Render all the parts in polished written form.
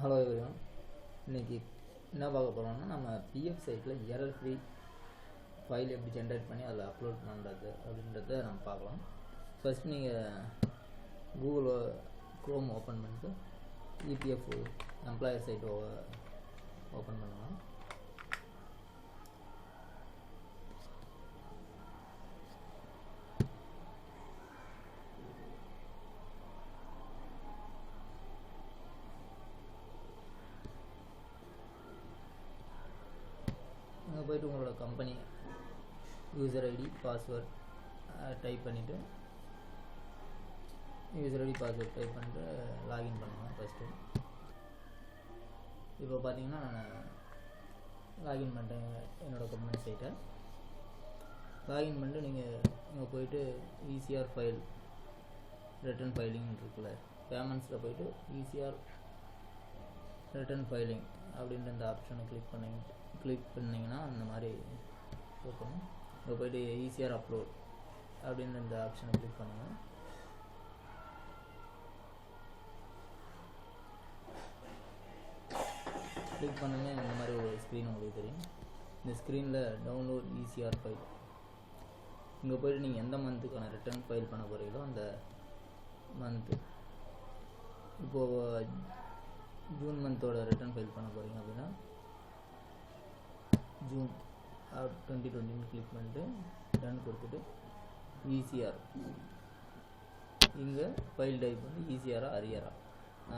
Hello everyone. இன்றைக்கி என்ன பார்க்க போகிறோம்னா, நம்ம பிஎஃப் சைட்டில் எரர் ஃப்ரீ ஃபைல் எப்படி ஜென்ரேட் பண்ணி அதில் அப்லோட் பண்ணுறது அப்படின்றத நம்ம பார்க்கலாம். ஃபஸ்ட் நீங்கள் கூகுள் க்ரோம் ஓப்பன் பண்ணிட்டு இபிஎஃப் எம்ப்ளாயர் சைட் ஓப்பன் பண்ணலாம். அங்கே போய்ட்டு உங்களோட company user ID password type பண்ணிவிட்டு லாகின் பண்ணுவேன். ஃபஸ்ட்டு இப்போ பார்த்தீங்கன்னா நான் லாகின் பண்ணிட்டேன் என்னோடய கம்பெனி சைட்டை. லாகின் பண்ணிட்டு நீங்கள் இங்கே போய்ட்டு ஈசிஆர் ஃபைல் ரிட்டன் ஃபைலிங் இருக்குல்ல, பேமெண்ட்ஸில் போய்ட்டு ஈசிஆர் ரிட்டன் ஃபைலிங் அப்படின்ற இந்த ஆப்ஷனை கிளிக் பண்ணிங்கன்னா அந்த மாதிரி ஓப்பன். இங்கே போய்ட்டு ஈசிஆர் அப்லோட் அப்படின்ற இந்த ஆப்ஷனை கிளிக் பண்ணுங்கள். கிளிக் பண்ணுங்க, இந்த மாதிரி ஒரு ஸ்க்ரீன் உங்களுக்கு தெரியும். இந்த ஸ்க்ரீனில் டவுன்லோட் ஈசிஆர் ஃபைல், இங்கே போய்ட்டு நீங்கள் எந்த மந்த்துக்கான ரிட்டர்ன் ஃபைல் பண்ண போகிறீங்களோ அந்த மந்த்து, இப்போது ஜூன் மந்தோட ரிட்டர்ன் ஃபைல் பண்ண போகிறீங்க அப்படின்னா ஜூன் 2020 கிளிக் பண்ணிட்டு டன் கொடுத்துட்டு ஈசிஆர், இங்கே ஃபைல் டைப் வந்து ஈசிஆரா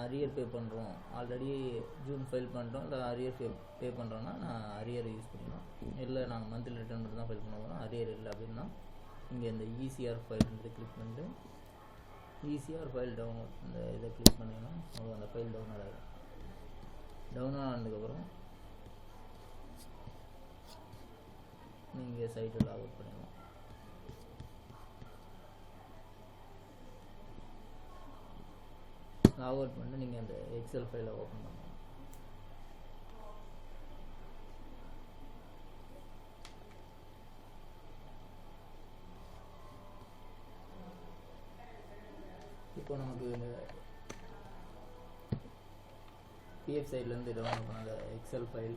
அரியர் பே பண்ணுறோம், ஆல்ரெடி ஜூன் ஃபைல் பண்ணுறோம் இல்லை அரியர் பே பண்ணுறோன்னா நான் அரியர் யூஸ் பண்ணிக்கலாம். இல்லை நாங்கள் மந்த்லி ரிட்டர்ன் மட்டும் தான் ஃபைல் பண்ண போகிறோம், அரியர் இல்லை அப்படின்னா இங்கே இந்த ஈசிஆர் ஃபைல்ன்றது கிளிக் பண்ணிட்டு ஈசிஆர் ஃபைல் டவுன்லோட் இந்த இதை கிளிக் பண்ணிங்கன்னா உங்களுக்கு அந்த ஃபைல் டவுன்லோட் ஆகிடும். டவுன்லோட் ஆனதுக்கப்புறம் நீங்கள் சைட்டை லாக் அவுட் பண்ணிடலாம். லாக் அவுட் பண்ணிட்டு நீங்கள் அந்த எக்ஸல் ஃபைலை ஓப்பன் பண்ணலாம். இப்போ நமக்கு இந்த பிஎஃப் சைட்லேருந்து டவுன்லோட் பண்ண அந்த எக்ஸல் ஃபைல்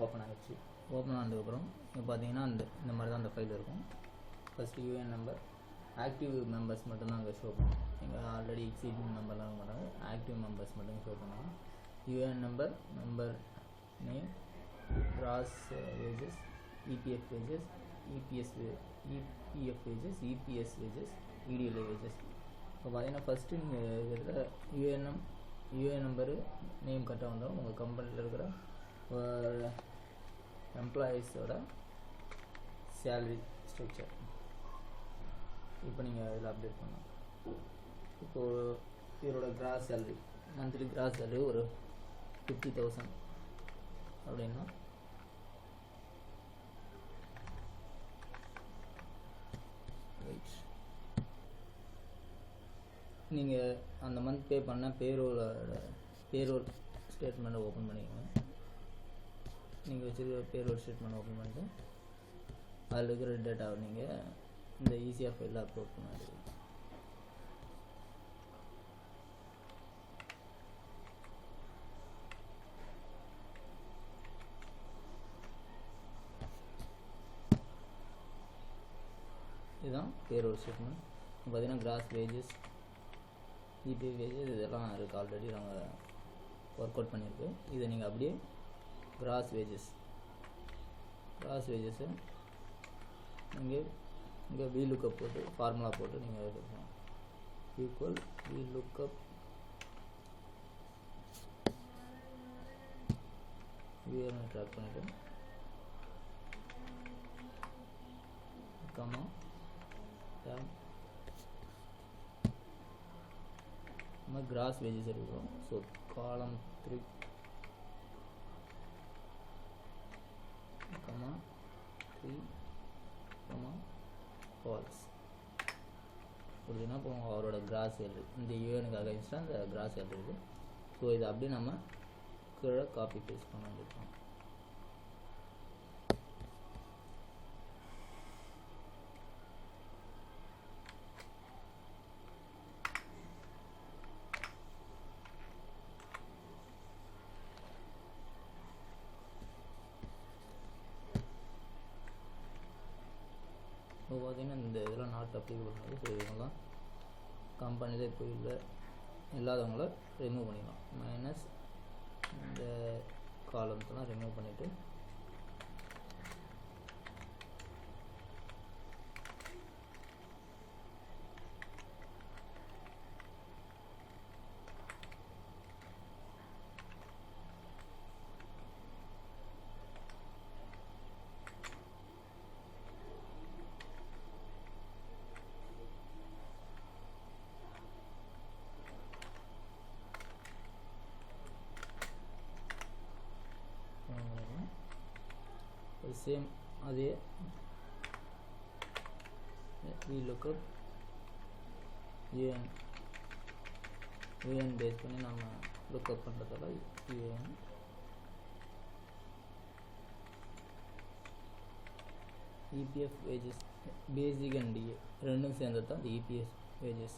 ஓப்பன் ஆகிடுச்சு. ஓப்பன் ஆனதுக்கப்புறம் இப்போ பார்த்தீங்கன்னா இந்த மாதிரி தான் அந்த ஃபைல் இருக்கும். First UAN number, active members மட்டும்தான் அங்கே ஷோ பண்ணும். எங்கள் ஆல்ரெடி எக்ஸிஸ்டிங் நம்பர்லாம் மாட்டாங்க, ஆக்டிவ் மெம்பர்ஸ் மட்டும் ஷோ பண்ணுவாங்க. UAN number, member name, gross wages, EPF wages, EPF wages, EPS wages, EDLA wages. இப்போ பார்த்தீங்கன்னா ஃபஸ்ட்டு நீங்கள் இருக்கிற யூஏஎன் நம்பரு நேம் கரெக்டாக வந்துடும். உங்கள் கம்பெனியில் இருக்கிற எம்ப்ளாயீஸோட சேலரி ஸ்ட்ரக்சர் இப்போ நீங்கள் அதில் அப்டேட் பண்ணலாம். இப்போது இவரோட cross salary, monthly cross salary ஒரு 50,000 அப்படின்னா நீங்கள் அந்த மந்த் பே பண்ண பேரோல் ஸ்டேட்மெண்ட்டை ஓப்பன் பண்ணிக்கோங்க. நீங்கள் வச்சுருக்க பேரோல் ஸ்டேட்மெண்ட் ஓப்பன் பண்ணிட்டு அதில் இருக்கிற டேட்டாவை நீங்கள் இந்த ஈசிஆர் ஃபைலில் அப்லோட் பண்ண வேண்டியது. இதுதான் பேரோல் ஸ்டேட்மெண்ட். பார்த்தீங்கன்னா கிராஸ் வேஜஸ், இபி வேஜஸ் இதெல்லாம் இருக்குது, ஆல்ரெடி நாங்கள் ஒர்க் அவுட் பண்ணியிருக்கு. இதை நீங்கள் அப்படியே கிராஸ் வேஜஸ்ஸை நீங்கள் இங்கே VLOOKUP போட்டு ஃபார்முலா போட்டு நீங்கள் எடுக்கணும். ஈக்குவல் VLOOKUP விஎல்னு ட்ராக் பண்ணிவிட்டு கமா டேம் நம்ம கிராஸ் வேஜஸ் எடுக்கிறோம். ஸோ காலம் 3 கமா 3 கமா ஃபால்ஸ் கொடுத்தீங்கன்னா இப்போ அவரோட கிராஸ் சேலரி இந்த யூஎனுக்கு அகைன்ஸ்டாக அந்த கிராஸ் சேலரி இருக்குது. ஸோ இதை அப்படியே நம்ம கீழே காப்பி பேஸ்ட் பண்ண வேண்டியிருக்கோம். பார்த்தீங்கன்னா இந்த இதெல்லாம் நாட் அப்ளிகபிள் பண்ணது. ஸோ இவங்கெல்லாம் கம்பெனியில் இப்போ இல்லாதவங்கள ரிமூவ் பண்ணிடலாம். மைனஸ் இந்த காலம்ஸ்லாம் ரிமூவ் பண்ணிவிட்டு சேம் அதே VLOOKUP UN பேஸ் பண்ணி நம்ம லுக்கப் பண்ணுறதால UN EPF wages basic and DA ரெண்டும் சேர்ந்தது தான் இந்த EPF wages.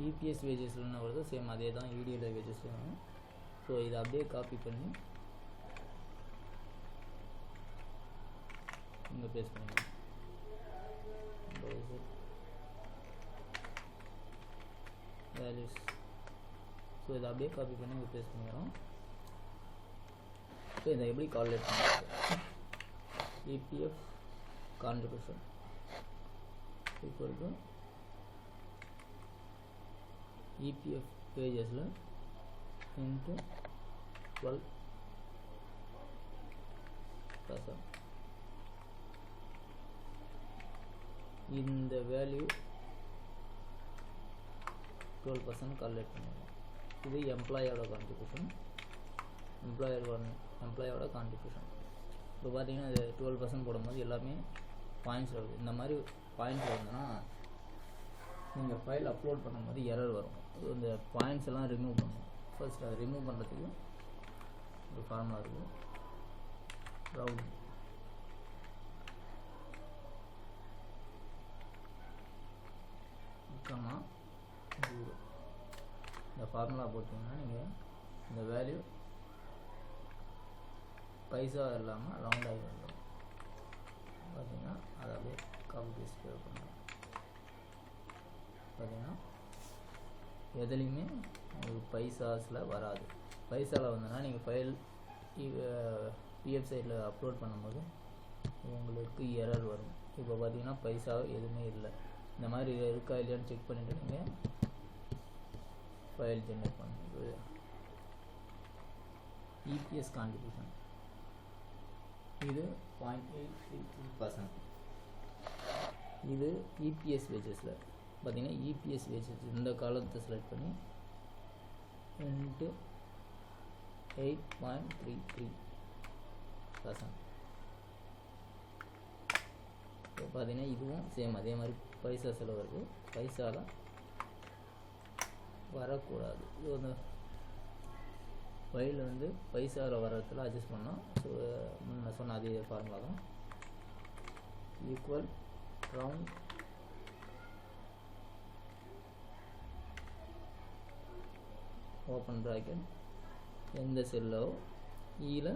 EPS வேஜஸ்லாம் வருது சேம் அதே தான் EDL வேஜஸ் வரும். ஸோ இதை அப்படியே காப்பி பண்ணி இங்கே பேஸ்ட் பண்ணிக்கலாம். வேல்யூஸ் ஸோ இதை அப்படியே காப்பி பண்ணி இங்கே பேஸ்ட் பண்ணிக்கிறோம். ஸோ இதை எப்படி கால்குலேட் பண்ணுறது? EPF contribution equal to EPF pagesல into 12%. இந்த வேல்யூ 12% கால்குலேட் பண்ணிடலாம். இது எம்ப்ளாயோட கான்ட்ரிபியூஷன், எம்ப்ளாயோட கான்ட்ரிபியூஷன். இப்போ பார்த்தீங்கன்னா இது 12% போடும்போது எல்லாமே பாயிண்ட்ஸ் வருது. இந்த மாதிரி பாயிண்ட்ஸ் வருதுன்னா நீங்கள் ஃபைல் அப்லோட் பண்ணும்போது எரர் வரும். இந்த பாயிண்ட்ஸ் எல்லாம் ரிமூவ் பண்ணணும். ஃபர்ஸ்ட் அதை ரிமூவ் பண்ணுறதுக்கு ஒரு ஃபார்முலா இருக்குது. ரவுண்ட் கமா 0 இந்த ஃபார்முலா போட்டிங்கன்னா நீங்கள் இந்த வேல்யூ பைசா இல்லாமல் ரவுண்ட் ஆகி வந்துடும். பார்த்தீங்கன்னா அதை அப்படியே காப்பி பேஸ்ட் பண்ணுறோம். பார்த்தீங்கன்னா எதுலேயுமே உங்களுக்கு பைசாஸில் வராது. பைசாவில் வந்தோன்னா நீங்கள் ஃபைல் பிஎஃப் சைட்டில் அப்லோட் பண்ணும்போது உங்களுக்கு எரர் வரும். இப்போ பார்த்தீங்கன்னா பைசா எதுவுமே இல்லை. இந்த மாதிரி இருக்கா இல்லையான்னு செக் பண்ணிவிட்டு நீங்கள் ஃபைல் ஜென்ரேட் பண்ணுறது. EPS கான்ட்ரிபியூஷன் இது 0.83%. இது EPS வேஜஸில் பார்த்தீங்கன்னா EPS வேஜஸ் இந்த காலத்தை செலக்ட் பண்ணி இன்ட்டு 8.33%. இப்போ பார்த்தீங்கன்னா இதுவும் சேம் அதே மாதிரி பைசா செலவு இருக்குது. பைசாவில் வரக்கூடாது. இது வந்து ஃபைல் வந்து பைசாவில் வர்றதுல அட்ஜஸ்ட் பண்ணோம். ஸோ முன்ன சொன்ன அதே ஃபார்முலா தான். ஈக்குவல் ரவுண்ட் ஓப்பன் ப்ராக்கெட் எந்த செல்லோ ஈல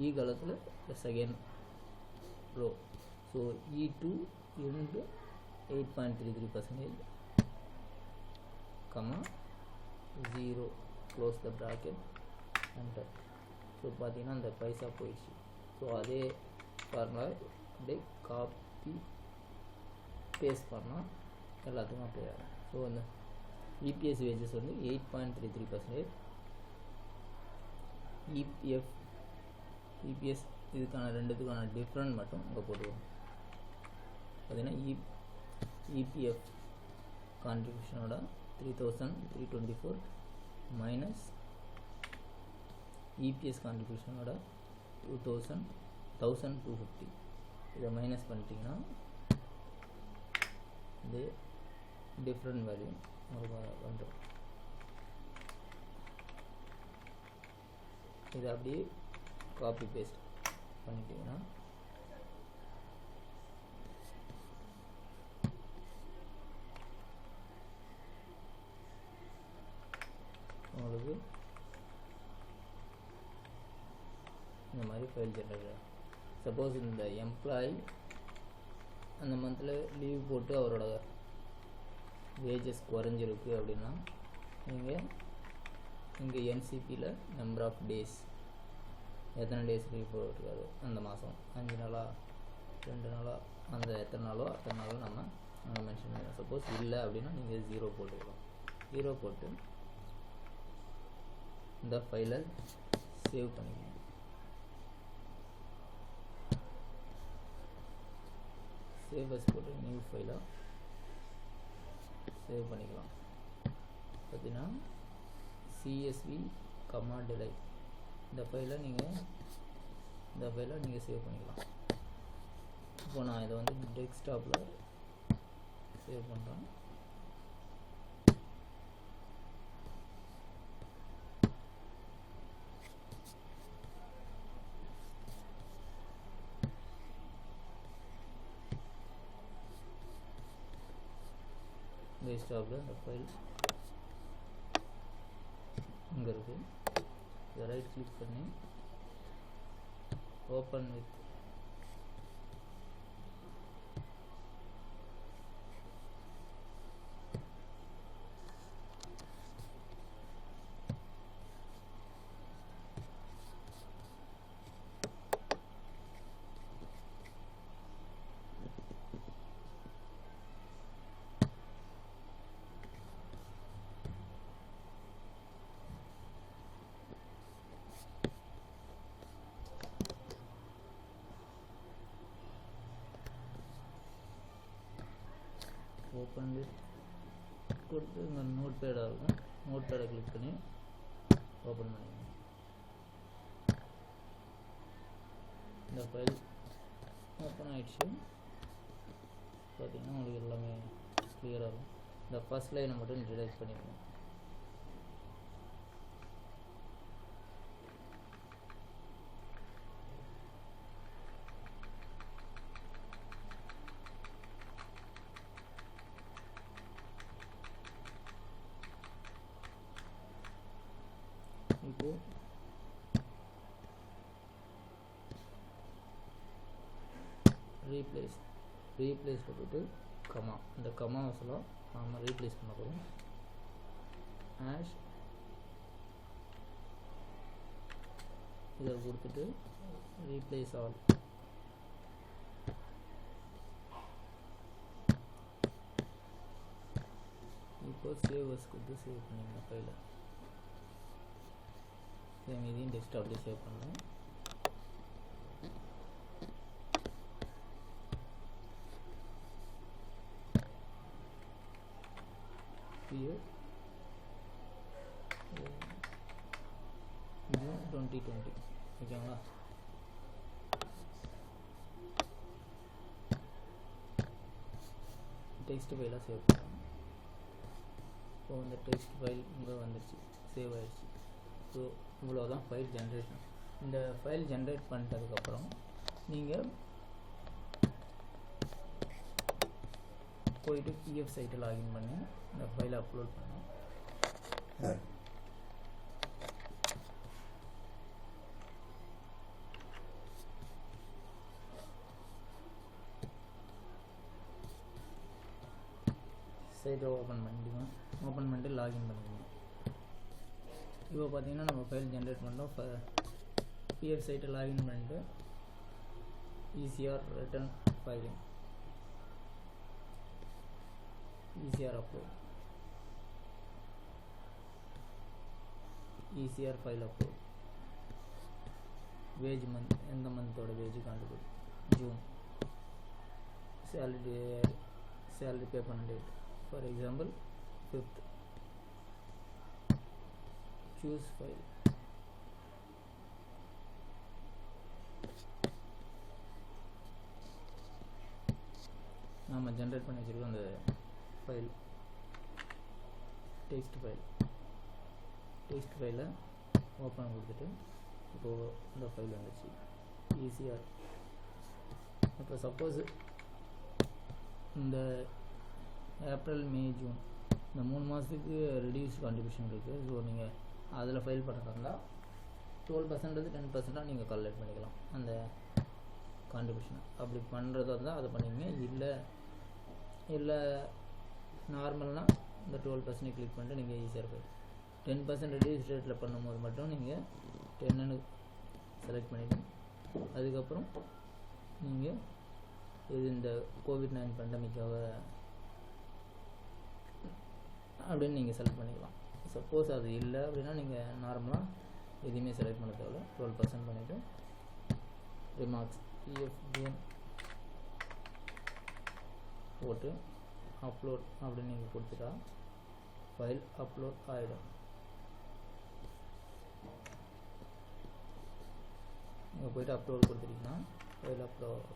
ஈ காலத்தில் second row. So E2 into 8.33% comma 0 close the bracket enter. So பார்த்தீங்கன்னா அந்த பைசா போயிடுச்சு. ஸோ அதே ஃபார்முலா அப்படியே காப்பி பேஸ்ட் பண்ணால் எல்லாத்துக்கும் அப்ளை ஆகும். ஸோ அந்த EPS wages வந்து 8.33%. EPS இதுக்கான ரெண்டுத்துக்கான டிஃப்ரெண்ட் மட்டும் இங்கே போட்டுருவோம். பார்த்தீங்கன்னா EPF கான்ட்ரிபியூஷனோட 3,324 மைனஸ் EPS கான்ட்ரிபியூஷனோட 1,250 இதை மைனஸ் பண்ணிட்டீங்கன்னா இது டிஃப்ரெண்ட் வேல்யூ வந்துடும். இதை அப்படியே காப்பி பேஸ்ட் பண்ணிட்டீங்கன்னா உங்களுக்கு இந்த மாதிரி ஃபைல் ஜெனரேட் ஆகும். சப்போஸ் இந்த எம்ப்ளாயி அந்த மந்தில் லீவ் போட்டு அவரோட வேஜஸ் குறைஞ்சிருக்கு அப்படின்னா நீங்கள் இங்கே என்சிபியில் நம்பர் ஆஃப் டேஸ் எத்தனை டேஸ் லீவ் போட்டிருக்காரு அந்த மாதம் 5 நாளா 2 நாளா அந்த எத்தனை நாளோ அத்தனை நாளும் நம்ம அங்கே மென்ஷன் பண்ணலாம். சப்போஸ் இல்லை அப்படின்னா நீங்கள் 0 போட்டுக்கலாம். 0 போட்டு இந்த ஃபைலை சேவ் பண்ணிக்கணும். சேவ் அஸ் போட்டு நியூ ஃபைலாக சேவ் பண்ணிக்கலாம். பார்த்தீங்கன்னா CSV delay இந்த ஃபைலை நீங்கள் சேவ் பண்ணிக்கலாம். இப்போ நான் இதை வந்து டெஸ்க்டாப்பில் சேவ் பண்ணுறேன். டெஸ்க்டாப்பில் இந்த ஃபைல் இங்கே இருக்குது. இதை ரைட் கிளிக் பண்ணி ஓப்பன் வித் ஓப்பன் வித் கொடுத்து இங்கே நோட் பேடாக இருக்கும். நோட் பேடை கிளிக் பண்ணி ஓப்பன் பண்ணிக்கணும். இந்த ஃபைல் ஓப்பன் ஆகிடுச்சு. பார்த்தீங்கன்னா உங்களுக்கு எல்லாமே கிளியராக இருக்கும். இந்த ஃபர்ஸ்ட் லைனை மட்டும் டிலைட் பண்ணிக்கணும். இப்போ ரீப்ளேஸ் போட்டுட்டு கமா இந்த கமாவெல்லாம் நாம் ரீப்ளேஸ் பண்ண போகிறோம். ஹேஷ் இதை கொடுத்துட்டு ரீப்ளேஸ் ஆல் இப்போ சேவஸ் கொடுத்து சேவ் பண்ணிங்க ஃபைலை. சேம் இதையும் டெஸ்க்டாப்லேயே சேவ் பண்ணுறேன். June 2020 ஓகேங்களா. டெக்ஸ்ட் ஃபைலாக சேவ் பண்ணுறோம். இப்போ இந்த டெக்ஸ்ட் ஃபைல் இங்கே வந்துடுச்சு, சேவ் ஆகிடுச்சு. ஸோ இவ்வளோதான் ஃபைல் ஜென்ரேஷன். இந்த ஃபைல் ஜென்ரேட் பண்ணிட்டதுக்கப்புறம் நீங்கள் போயிட்டு பிஎஃப் சைட்டை லாகின் பண்ணி இந்த ஃபைலை அப்லோட் பண்ணணும். சைட்டை ஓப்பன் பண்ணிட்டு லாகின் பண்ணிக்கணும். இப்போ பார்த்தீங்கன்னா நம்ம ஃபைல் ஜென்ரேட் பண்ணோம். பிஎஃப் சைட்டை லாகின் பண்ணிட்டு ECR return filing, ECR upload ECR file upload. Wage month, எந்த மந்தோட wage contribute, June. Salary pay பண்ண date, for example 5th. Choose file. நாம் ஜென்ரேட் பண்ணி வச்சுருக்கோம் அந்த ஃபைல், டெக்ஸ்ட் ஃபைலை ஓப்பன் கொடுத்துட்டு இப்போது இந்த ஃபைல் வந்துச்சு ஈஸிஆர். இப்போ சப்போஸ் இந்த ஏப்ரல் மே ஜூன் இந்த 3 மாதத்துக்கு ரெடியூஸ் கான்ட்ரிபியூஷன் இருக்குது. ஸோ நீங்கள் அதில் ஃபைல் பண்ணுறதா இருந்தால் 12% 10% நீங்கள் கால்குலேட் பண்ணிக்கலாம் அந்த கான்ட்ரிபியூஷன். அப்படி பண்ணுறதா இருந்தால் அதை பண்ணிங்க. இல்லை நார்மல்னால் இந்த 12% கிளிக் பண்ணிட்டு நீங்கள் ஈஸியாக ஃபைல். 10% ரெடியூஸ் ரேட்டில் பண்ணும்போது மட்டும் நீங்கள் 10ன்னு செலக்ட் பண்ணிவிட்டு அதுக்கப்புறம் நீங்கள் இது இந்த COVID-19 பேண்டமிக்காக அப்படின்னு நீங்கள் செலக்ட் பண்ணிக்கலாம். சப்போஸ் அது இல்லை அப்படின்னா நீங்கள் நார்மலாக எதுவுமே செலக்ட் பண்ண தேவையில்ல. 12% பண்ணிவிட்டு ரிமார்க்ஸ் பிஎஃப் ஜூன் போட்டு அப்லோட் அப்படின்னு நீங்கள் கொடுத்துட்டா ஃபைல் அப்லோட் ஆகிடும். நீங்கள் போய்ட்டு அப்லோட் கொடுத்துட்டீங்கன்னா ஃபைல் அப்லோட்